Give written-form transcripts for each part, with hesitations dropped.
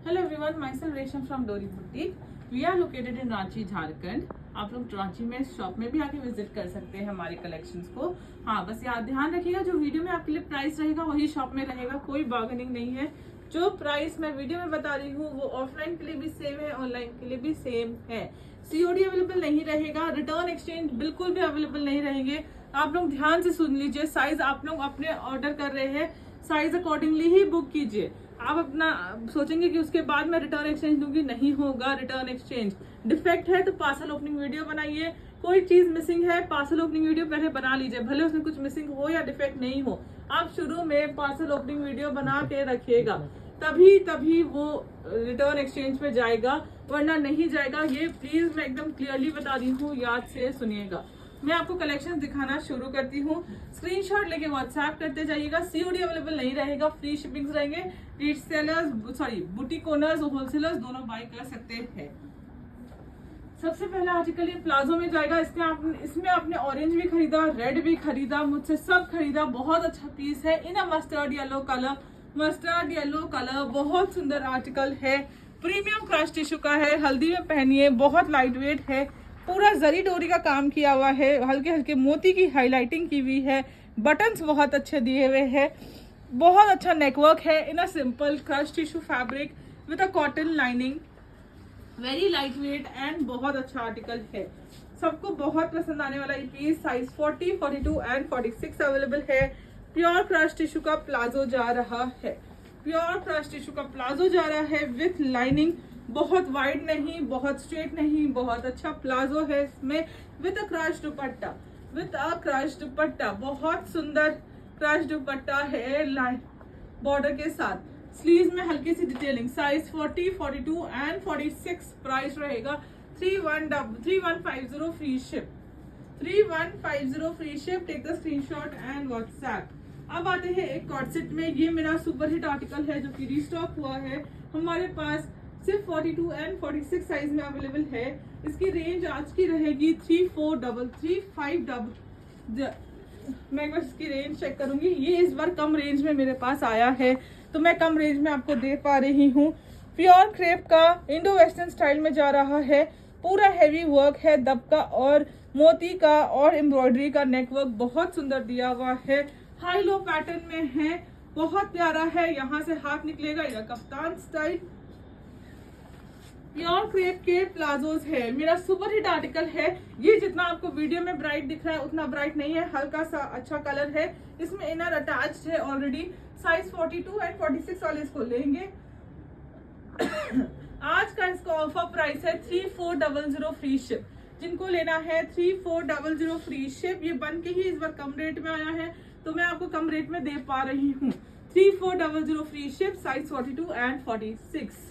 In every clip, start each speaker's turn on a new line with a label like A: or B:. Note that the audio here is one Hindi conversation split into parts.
A: Hello everyone, myself Resham from Dori boutique. We are located in Ranchi, Jharkhand. आप लोग रांची में शॉप में भी आके विजिट कर सकते हैं हमारे कलेक्शंस को। हाँ, बस याद ध्यान रखिएगा, जो वीडियो में आपके लिए प्राइस रहेगा वही शॉप में रहेगा, कोई बार्गेनिंग नहीं है। जो प्राइस मैं वीडियो में बता रही हूँ वो ऑफलाइन के लिए भी सेम है, ऑनलाइन के लिए भी सेम है। सीओडी अवेलेबल नहीं रहेगा, रिटर्न एक्सचेंज बिल्कुल भी अवेलेबल नहीं रहेंगे। आप लोग ध्यान से सुन लीजिए, साइज आप लोग अपने ऑर्डर कर रहे हैं, साइज अकॉर्डिंगली ही बुक कीजिए। आप अपना सोचेंगे कि उसके बाद मैं रिटर्न एक्सचेंज दूंगी, नहीं होगा रिटर्न एक्सचेंज। डिफेक्ट है तो पार्सल ओपनिंग वीडियो बनाइए, कोई चीज मिसिंग है पार्सल ओपनिंग वीडियो पहले बना लीजिए, भले उसमें कुछ मिसिंग हो या डिफेक्ट नहीं हो। आप शुरू में पार्सल ओपनिंग वीडियो बना के रखिएगा, तभी वो रिटर्न एक्सचेंज पे जाएगा, वरना नहीं जाएगा। ये प्लीज मैं एकदम क्लियरली बता रही हूँ, याद से सुनिएगा। मैं आपको कलेक्शन दिखाना शुरू करती हूँ, स्क्रीनशॉट लेके व्हाट्सएप करते जाइएगा। सीओडी अवेलेबल नहीं रहेगा, फ्री शिपिंग रहेंगे। रीसेलर्स बुटीक ओनर्स और होलसेलर्स दोनों बाय कर सकते हैं। सबसे पहला आर्टिकल ये प्लाजो में जाएगा। इसमें आपने ऑरेंज भी खरीदा, रेड भी खरीदा, मुझसे सब खरीदा। बहुत अच्छा पीस है in a mustard yellow colour, बहुत सुंदर आर्टिकल है। प्रीमियम क्रश टिश्यू का है, हल्दी में पहनिए, बहुत लाइट वेट है। पूरा जरी डोरी का काम किया हुआ है, हल्के हल्के मोती की हाईलाइटिंग की हुई है, बटन्स बहुत अच्छे दिए हुए हैं, बहुत अच्छा नेकवर्क है in a simple crush tissue fabric with a cotton lining, very light weight and बहुत अच्छा आर्टिकल है। सबको बहुत पसंद आने वाला ये पीस। साइज 40, 42 एंड 46 अवेलेबल है। प्योर क्रश टिश्यू का प्लाजो जा रहा है, विथ लाइनिंग। बहुत वाइड नहीं, बहुत स्ट्रेट नहीं, बहुत अच्छा प्लाजो है इसमें, विद अ क्रश दुपट्टा, बहुत सुंदर क्रश दुपट्टा है लाइन बॉर्डर के साथ। स्लीव्स में हल्की सी डिटेलिंग। Size 40, 42 and 46। प्राइस रहेगा 3150 free ship. 3150 free ship. Take the screenshot and WhatsApp. अब आते हैं एक कॉर्ड सेट में। ये मेरा सुपर हिट आर्टिकल है जो कि रिस्टॉक हुआ है, हमारे पास सिर्फ 42 एंड 46 साइज में अवेलेबल है। इसकी रेंज आज की रहेगी 3433 मैं एक बार इसकी रेंज चेक करूंगी। ये इस बार कम रेंज में मेरे पास आया है, तो मैं कम रेंज में आपको दे पा रही हूँ। प्योर क्रेप का इंडो वेस्टर्न स्टाइल में जा रहा है। पूरा हैवी वर्क है, दबका और मोती का और एम्ब्रॉयडरी का नेकवर्क बहुत सुंदर दिया हुआ है। हाई लो पैटर्न में है, बहुत प्यारा है। यहाँ से हाथ निकलेगा या कप्तान स्टाइल। प्योर क्रेप के प्लाजोस है, मेरा सुपर हिट आर्टिकल है। ये जितना आपको वीडियो में ब्राइट दिख रहा है उतना ब्राइट नहीं है, हल्का सा अच्छा कलर है। इसमें इनर अटैच्ड है ऑलरेडी। साइज 42 एंड 46 वाले इसको लेंगे। आज का इसका ऑफर प्राइस है 3400 फ्री शिप। जिनको लेना है 3400 फ्री शिप। ये बन के ही इस बार कम रेट में आया है, तो मैं आपको कम रेट में दे पा रही हूँ। 3400 free ship. Size 42 and 46।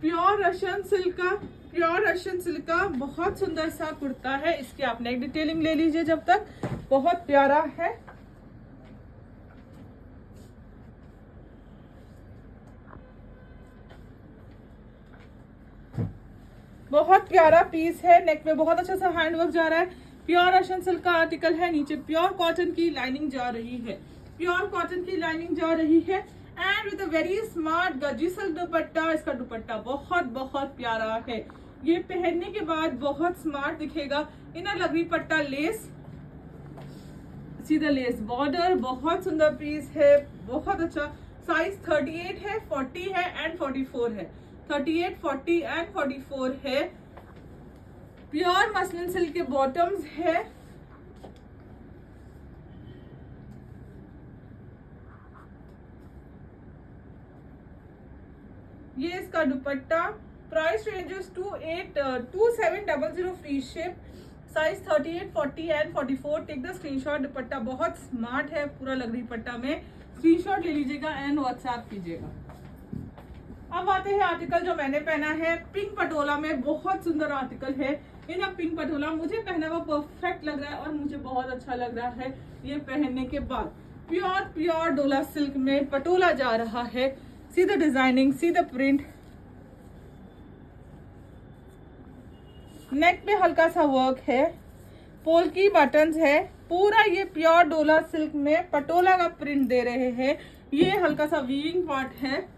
A: Pure Russian silk का बहुत सुंदर सा कुर्ता है। इसकी आप नेक डिटेलिंग ले लीजिए जब तक, बहुत प्यारा है। बहुत प्यारा पीस है, नेक में बहुत अच्छा सा हैंडवर्क जा रहा है। प्योर रशियन सिल्क का आर्टिकल है। नीचे प्योर कॉटन की लाइनिंग जा रही है, and with a very smart गजीसल दुपट्टा। इसका दुपट्टा बहुत प्यारा है। ये पहनने के बाद बहुत स्मार्ट दिखेगा। इनर लगी पट्टा लेस, सीधा लेस बॉर्डर, बहुत सुंदर पीस है, बहुत अच्छा। साइज 38 है, 40 है एंड 44 है। 38, 40 एंड 44 है। प्योर मसलिन सिल्क के बॉटम्स है। ये इसका dupatta. Price ranges 2700 free ship. Size 38, 40 and 44। Take the screenshot. Dupatta बहुत स्मार्ट है, पूरा लग पट्टा में। स्क्रीनशॉट ले लीजिएगा एंड व्हाट्सएप कीजिएगा। अब आते हैं आर्टिकल जो मैंने पहना है पिंक पटोला में। बहुत सुंदर आर्टिकल है। इन पिंक पटोला मुझे पहना हुआ परफेक्ट लग रहा है और मुझे बहुत अच्छा लग रहा है ये पहनने के बाद। प्योर डोला सिल्क में पटोला जा रहा है। See the designing, see the print. Neck पे हल्का सा वर्क है, पोल्की बटन्स है। पूरा ये प्योर डोला सिल्क में पटोला का प्रिंट दे रहे हैं। ये हल्का सा वीविंग पार्ट है।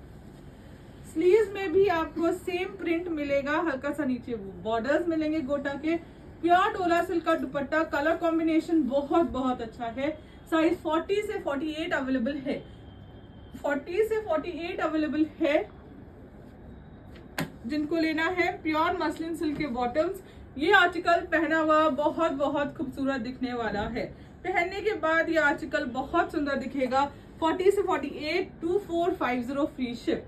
A: स्लीव्स में भी आपको सेम प्रिंट मिलेगा, हल्का सा नीचे बॉर्डर्स मिलेंगे गोटा के। प्योर डोला सिल्क का दुपट्टा, कलर कॉम्बिनेशन बहुत बहुत अच्छा है। साइज 40 से 48 अवेलेबल है, 40 से 48 अवेलेबल है। जिनको लेना है प्योर मसलिन सिल्क के बॉटम्स, ये आर्टिकल पहना हुआ बहुत बहुत खूबसूरत दिखने वाला है। पहनने के बाद ये आर्टिकल बहुत सुंदर दिखेगा। 40 से 48 2450 free ship,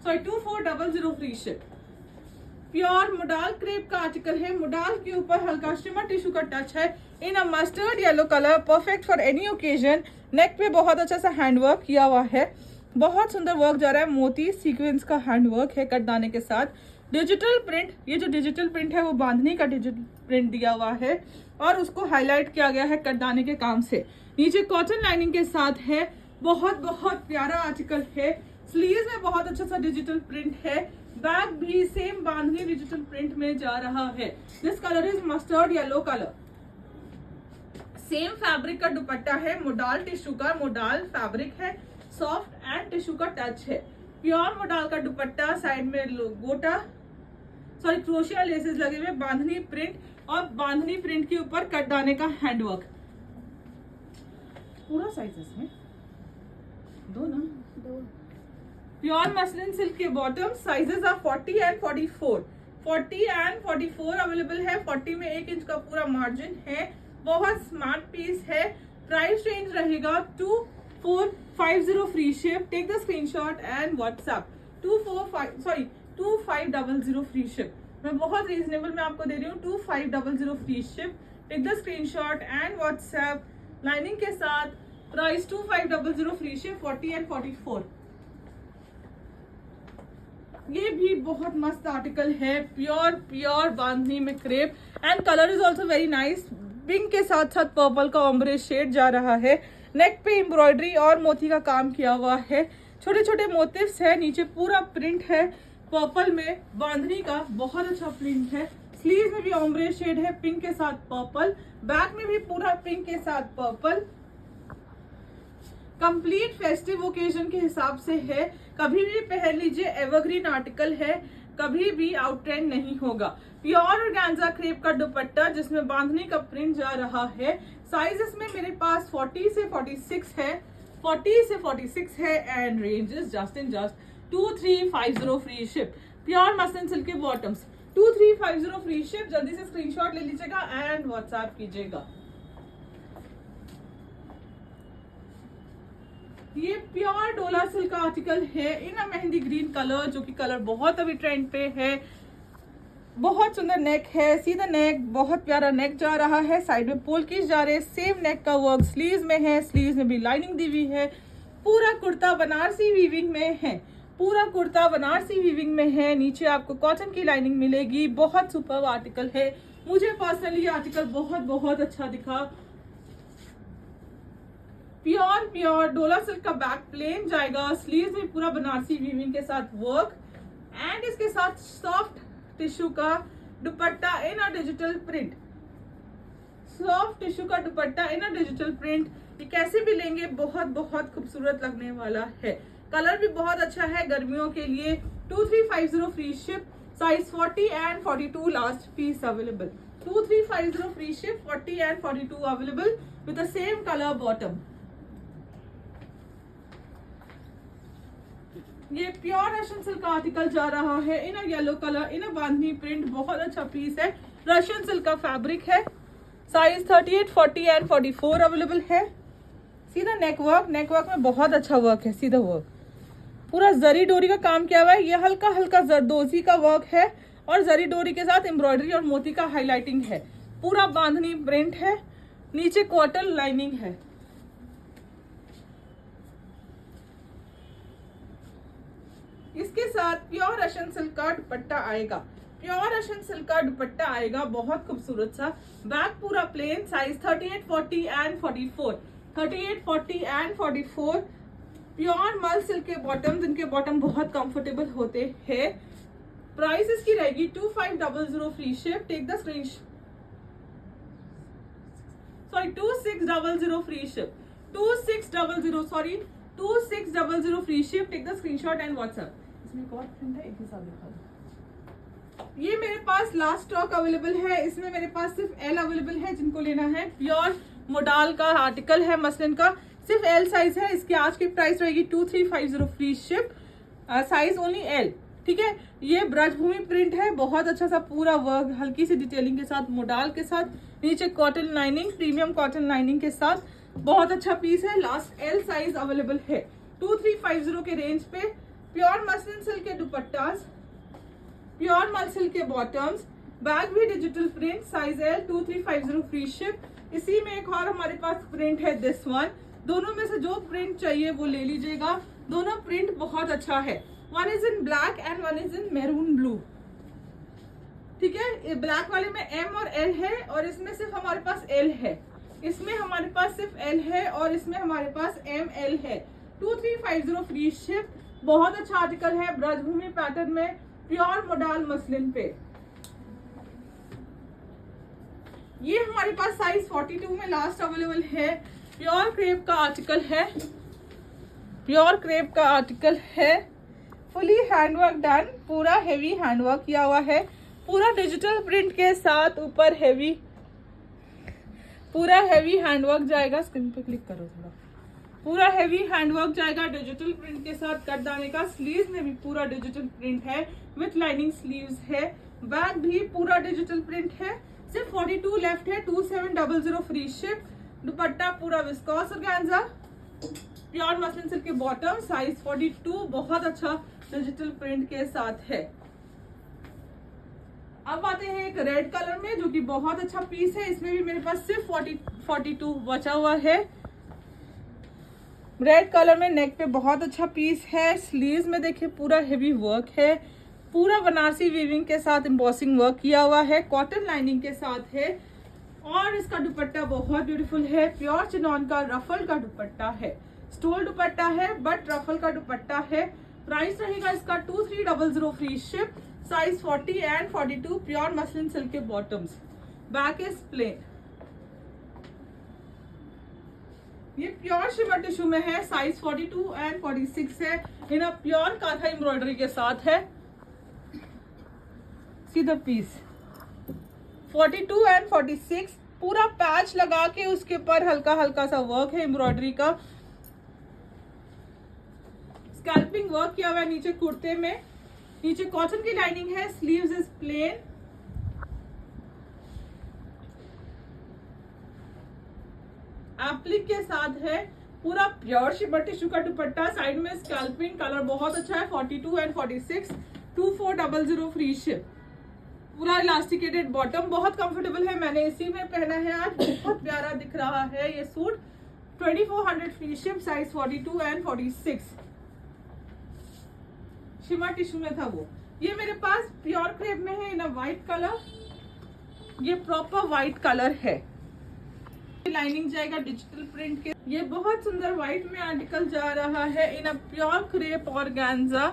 A: sorry 2400 free ship. Pure modal crepe का आर्टिकल है। मोडाल के ऊपर हल्का शिमर टिश्यू का टच है in a mustard yellow colour, perfect for any occasion. Neck पे बहुत अच्छा सा हैंडवर्क किया हुआ है, बहुत सुंदर वर्क जा रहा है। मोती सीक्वेंस का हैंडवर्क है कटदाने के साथ। डिजिटल प्रिंट, ये जो डिजिटल प्रिंट है वो बांधनी का डिजिटल प्रिंट दिया हुआ है और उसको हाईलाइट किया गया है कटदाने के काम से। नीचे कॉटन लाइनिंग के साथ है, बहुत बहुत प्यारा आर्टिकल है। स्लीव्स में बहुत अच्छा सा डिजिटल प्रिंट है। बैक भी सेम बांधनी डिजिटल प्रिंट में जा रहा है। This colour is mustard yellow colour. Same fabric का दुपट्टा है, मोडाल टिश्यू का, मोडाल फैब्रिक है, सॉफ्ट एंड टिश्यू का टच है। प्योर मोडाल का दुपट्टा, साइड में गोटा सॉरी क्रोशिया लेसेस लगे हुए, बांधनी प्रिंट और बांधनी प्रिंट के ऊपर कटदाने का हैंडवर्क। पूरा साइज इसमें दो ना, दो। प्योर मसलिन सिल्क के bottom, sizes are 40 and 44, 40 and 44 available है। 40 में 1 इंच का पूरा मार्जिन है, बहुत स्मार्ट पीस है। प्राइस रेंज रहेगा 2450 free ship. Take the screenshot and WhatsApp 2500 free ship. मैं बहुत रीजनेबल में आपको दे रही हूँ, 2500 free ship. Take the screenshot and WhatsApp. Lining के साथ प्राइस 2500 फ्री शिप, 40 एंड 44। ये भी बहुत मस्त आर्टिकल है, प्योर बांधनी में crepe and colour is also very nice. Pink के साथ साथ पर्पल का ऑम्ब्रे शेड जा रहा है। नेक पे एम्ब्रॉयडरी और मोती का काम किया हुआ है, छोटे छोटे मोटिव्स है। नीचे पूरा प्रिंट है पर्पल में, बांधनी का बहुत अच्छा प्रिंट है। स्लीव में भी ऑम्ब्रे शेड है पिंक के साथ पर्पल, बैक में भी पूरा पिंक के साथ पर्पल। कंप्लीट फेस्टिव ओकेजन के हिसाब से है, कभी भी पहन लीजिए। एवरग्रीन आर्टिकल है, कभी भी आउट ट्रेंड नहीं होगा। प्योर ऑर्गेन्जा क्रेप का दुपट्टा जिसमें बांधनी का प्रिंट जा रहा है। साइजेस में मेरे पास 40 से 46 है, 40 से 46 है and ranges just in just 2350 free ship. Pure muslin silk के बॉटम्स 2350 फ्री शिप। जल्दी से स्क्रीनशॉट ले लीजिएगा एंड व्हाट्सएप कीजिएगा। ये प्योर डोला सिल्क का आर्टिकल है in a mehndi green colour, जो कि कलर बहुत अभी ट्रेंड पे है। बहुत सुंदर नेक है, सीधा नेक, बहुत प्यारा नेक जा रहा है। साइड में पोलकीज जा रहे हैं, सेम नेक का वर्क स्लीव्स में है। स्लीव्स में भी लाइनिंग दी हुई है। पूरा कुर्ता बनारसी वीविंग में है, पूरा कुर्ता बनारसी वीविंग में है। नीचे आपको कॉटन की लाइनिंग मिलेगी। बहुत सुपर आर्टिकल है, मुझे पर्सनली आर्टिकल बहुत बहुत अच्छा दिखा। प्योर डोला सिल्क का बैक प्लेन जाएगा। स्लीव्स में पूरा बनारसी वीविंग के साथ वर्क एंड इसके साथ सॉफ्ट टिश्यू का dupatta in a digital print. Soft tissue का dupatta in a digital print. ये कैसे भी लेंगे बहुत बहुत खूबसूरत लगने वाला है। कलर भी बहुत अच्छा है गर्मियों के लिए। 2350 free ship. Size 40 and 42 last piece available. 2350 free ship, 40 and 42 available with the same colour bottom. ये प्योर रशियन सिल्क का आर्टिकल जा रहा है in a yellow colour, in a bandhani print. बहुत अच्छा पीस है, रशियन सिल्क का फैब्रिक है। साइज 38, 40 एंड 44 अवेलेबल है। सीधा नेकवर्क, नेकवर्क में बहुत अच्छा वर्क है, सीधा वर्क। पूरा जरी डोरी का काम किया हुआ है। ये हल्का हल्का जरदोजी का वर्क है और जरी डोरी के साथ एम्ब्रॉयडरी और मोती का हाईलाइटिंग है। पूरा बांधनी प्रिंट है, नीचे कॉटन लाइनिंग है। इसके साथ प्योर रशियन सिल्क का दुपट्टा आएगा। प्योर रशियन सिल्क का दुपट्टा आएगा, बहुत खूबसूरत सा। बैक पूरा plain. Size 38, 40 and 44, 38, 40 and 44। Pure मल सिल्क के बॉटम, जिनके बॉटम बहुत कंफर्टेबल होते हैं। प्राइस इसकी रहेगी 2500 free ship. Take the screen, sorry 2600 free ship, 2600 sorry 2600 free ship. Take the screenshot and WhatsApp. इसमें एक और प्रिंट है, एक ही साथ दिखा दो। ये मेरे पास लास्ट स्टॉक अवेलेबल है, इसमें मेरे पास सिर्फ एल अवेलेबल है। जिनको लेना है, प्योर मोडाल का आर्टिकल है, मसलिन का, सिर्फ एल साइज है। इसकी आज की प्राइस रहेगी 2350 free ship, size only L. ठीक है, ये ब्रजभूमि प्रिंट है, बहुत अच्छा सा पूरा वर्क, हल्की सी डिटेलिंग के साथ, मोडाल के साथ, नीचे cotton lining, premium cotton lining के साथ, बहुत अच्छा पीस है। लास्ट एल साइज अवेलेबल है 2350 के रेंज पे। प्योर मसलिन सिल्क के दुपट्टास, प्योर मल सिल्क के बॉटम्स, बैग भी digital print, size L, 2350 free ship. इसी में एक और हमारे पास प्रिंट है, दिस वन। दोनों में से जो प्रिंट चाहिए वो ले लीजिएगा, दोनों प्रिंट बहुत अच्छा है। One is in black and one is in maroon blue. ठीक है, ब्लैक वाले में एम और एल है और इसमें सिर्फ हमारे पास एल है। इसमें हमारे पास सिर्फ एल है और इसमें हमारे पास एम एल है। 2350 फ्री शिप। बहुत अच्छा आर्टिकल है, ब्रजभूमि पैटर्न में, प्योर मोडाल मसलिन पे। ये हमारे पास साइज 42 में लास्ट अवेलेबल है। प्योर क्रेप का आर्टिकल है, प्योर क्रेप का आर्टिकल है, फुली हैंडवर्क डन, पूरा हेवी हैंडवर्क किया हुआ है, पूरा डिजिटल प्रिंट के साथ, ऊपर हेवी, पूरा हेवी हैंडवर्क जाएगा। स्क्रीन पे क्लिक करो थोड़ा, पूरा हेवी हैंडवर्क जाएगा डिजिटल प्रिंट के साथ, कटदाने का। स्लीव्स में भी पूरा डिजिटल प्रिंट है, विथ लाइनिंग स्लीव्स है। बैक भी पूरा डिजिटल प्रिंट है। सिर्फ 42 लेफ्ट है, 2700 फ्री शिप। दुपट्टा पूरा viscose organza, pure muslin silk के बॉटम, साइज 42, बहुत अच्छा डिजिटल प्रिंट के साथ है। अब आते हैं एक रेड कलर में, जो कि बहुत अच्छा पीस है। इसमें भी मेरे पास सिर्फ 42 बचा हुआ है। रेड कलर में नेक पे बहुत अच्छा पीस है। स्लीव्स में देखिए पूरा हेवी वर्क है, पूरा बनारसी वीविंग के साथ एम्बॉसिंग वर्क किया हुआ है, कॉटन लाइनिंग के साथ है। और इसका दुपट्टा बहुत ब्यूटीफुल है, प्योर चिनॉन का रफल का दुपट्टा है, स्टोल दुपट्टा है बट रफल का दुपट्टा है। प्राइस रहेगा इसका 2300 free ship, size 40 and 42, pure muslin silk के बॉटम्स। Back is plain. ये प्योर शिमर टिश्यू में है, साइज 42 एंड 46 है। इन अ प्योर काथा एम्ब्रॉयडरी के साथ है। सी द पीस, 42 एंड 46, पूरा पैच लगा के उसके ऊपर हल्का हल्का सा वर्क है एम्ब्रॉयडरी का, स्कैल्पिंग वर्क किया हुआ है नीचे कुर्ते में। नीचे कॉटन की लाइनिंग है, स्लीव्स इज प्लेन। एप्लिक के साथ है, पूरा प्योर शिमर टिश्यू का दुपट्टा, साइड में स्कैल्पिंग, कलर बहुत अच्छा है। 42 एंड 46, 2400 फ्री शिप। पूरा इलास्टिकेटेड बॉटम, बहुत कंफर्टेबल है, मैंने इसी में पहना है आज, बहुत प्यारा दिख रहा है ये suit. 2400 free ship, size 42 and 46। Shimmer tissue में था वो। ये मेरे पास प्योर क्रेप में है, इन अ व्हाइट कलर, ये प्रॉपर व्हाइट कलर है। लाइनिंग जाएगा डिजिटल प्रिंट के। ये बहुत सुंदर व्हाइट में आर्टिकल जा रहा है, in a pure crepe organza.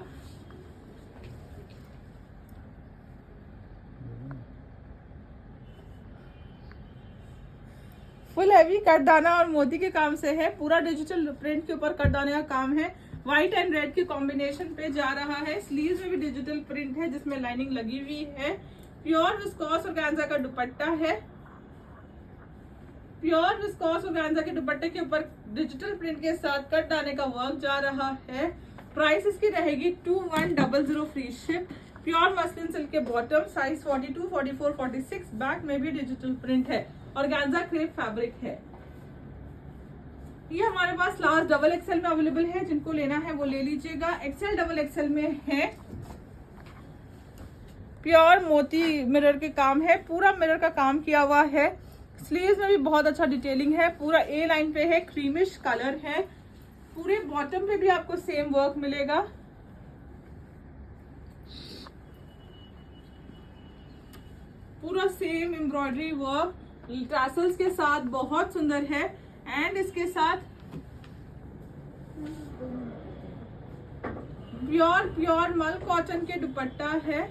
A: Full heavy कटदाना और मोती के काम से है, पूरा डिजिटल प्रिंट के ऊपर कटदाने का काम है। व्हाइट एंड रेड के कॉम्बिनेशन पे जा रहा है। स्लीव्स में भी डिजिटल प्रिंट है जिसमें लाइनिंग लगी हुई है। प्योर विस्कोस ऑर्गेन्जा का दुपट्टा है, प्योर विस्कोस ऑर्गेन्जा के दुपट्टे के ऊपर डिजिटल प्रिंट के साथ कटदाने का वर्क जा रहा है। प्राइस इसकी रहेगी 2100 free ship. Pure muslin silk के बॉटम, साइज 42, 44, 46। बैक में भी डिजिटल प्रिंट है, ऑर्गेन्जा क्रेप फैब्रिक है। ये हमारे पास लास्ट डबल एक्सएल में अवेलेबल है, जिनको लेना है वो ले लीजिएगा। एक्सएल डबल एक्सएल में है। प्योर मोती मिरर के काम है, पूरा मिरर का काम किया हुआ है। स्लीव्स में भी बहुत अच्छा डिटेलिंग है, पूरा ए लाइन पे है, क्रीमिश कलर है। पूरे बॉटम पे भी आपको सेम वर्क मिलेगा। पूरा सेम एम्ब्रॉयडरी वर्क टैसल्स के साथ, बहुत सुंदर है। एंड इसके साथ प्योर मल कॉटन के दुपट्टा है,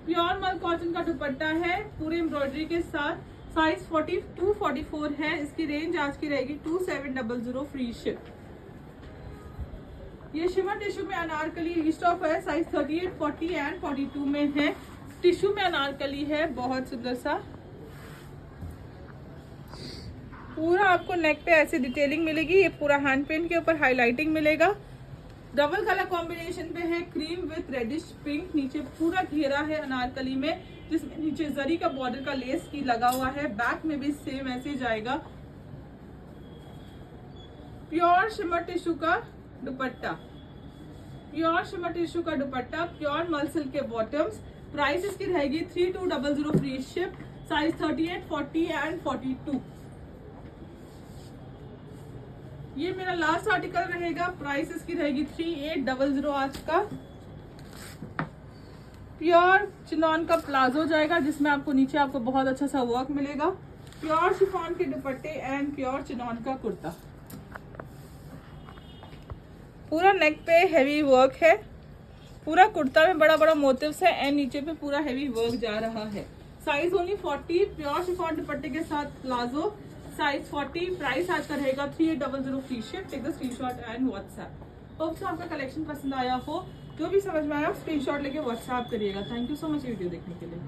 A: प्योर मल कॉटन का दुपट्टा है पूरे एम्ब्रॉयडरी के साथ। साइज 42-44 है। इसकी रेंज आज की रहेगी 2700 फ्री शिप। ये शिमर टिश्यू में अनारकली रिस्टॉक है। साइज 38, 40 एंड 42 में है। टिश्यू में अनारकली है, बहुत सुंदर सा। पूरा आपको नेक पे ऐसे डिटेलिंग मिलेगी। ये पूरा हैंड पेंट के ऊपर हाईलाइटिंग मिलेगा। डबल कलर कॉम्बिनेशन पे है, क्रीम विथ रेडिश पिंक। नीचे पूरा घेरा है अनारकली में, जिसमें नीचे जरी का बॉर्डर का लेस की लगा हुआ है। बैक में भी सेम ऐसे जाएगा। प्योर शिमर टिश्यू का दुपट्टा, प्योर शिमर टिश्यू का दुपट्टा, प्योर मल सिल्क के बॉटम्स। प्राइस इसकी रहेगी 3200 फ्री शिप। Size 38, 40 and 42। ये मेरा लास्ट आर्टिकल रहेगा। प्राइस इसकी रहेगी 3800 आज का। प्योर चिनॉन का प्लाजो जाएगा, जिसमें आपको नीचे आपको बहुत अच्छा सा वर्क मिलेगा। प्योर शिफॉन के दुपट्टे एंड प्योर चिनॉन का कुर्ता। पूरा नेक पे हेवी वर्क है। पूरा कुर्ता में बड़ा बड़ा मोटिव्स है एंड नीचे पे पूरा हेवी वर्क जा रहा है। साइज ओनली 40, प्योर शिफॉन दुपट्टे के साथ प्लाजो। साइज 40। प्राइस आज का रहेगा 3800 free ship. Take the screenshot and WhatsApp. Hope so आपका कलेक्शन पसंद आया हो। जो भी समझ में आया स्क्रीनशॉट लेके व्हाट्सएप करिएगा। Thank you so much video देखने के लिए।